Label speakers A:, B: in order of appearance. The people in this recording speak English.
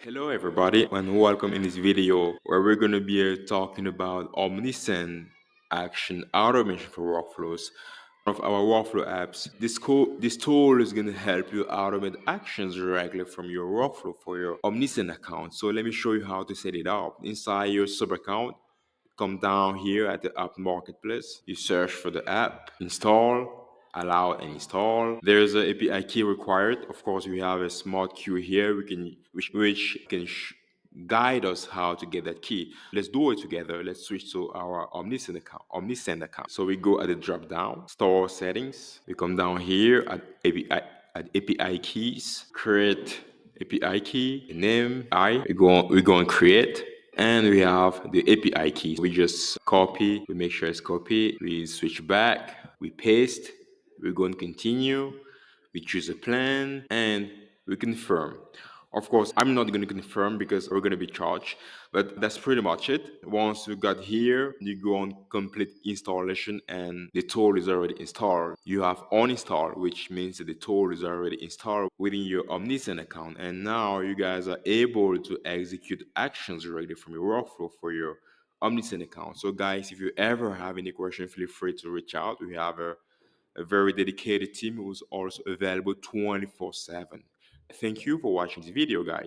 A: Hello everybody and welcome in this video where we're going to be talking about Omnisend action automation for workflows. One of our workflow apps. This tool is going to help you automate actions directly from your workflow for your Omnisend account. So let me show you how to set it up. Inside your sub account, come down here at the app marketplace. You search for the app, install, allow and install. There's an API key required. Of course, we have a smart queue here which can guide us how to get that key. Let's do it together. Let's switch to our Omnisend account. So we go at the drop down, store settings. We come down here at API keys, create API key, name, we go and create. And we have the API key. We just copy, we make sure it's copied, we switch back, we paste, we go and continue, we choose a plan, and we confirm. Of course, I'm not going to confirm because we're going to be charged, but that's pretty much it. Once you got here, you go on complete installation and the tool is already installed. You have uninstalled, which means that the tool is already installed within your Omnisend account. And now you guys are able to execute actions directly from your workflow for your Omnisend account. So guys, if you ever have any question, feel free to reach out. We have a very dedicated team who's also available 24/7. Thank you for watching this video, guys.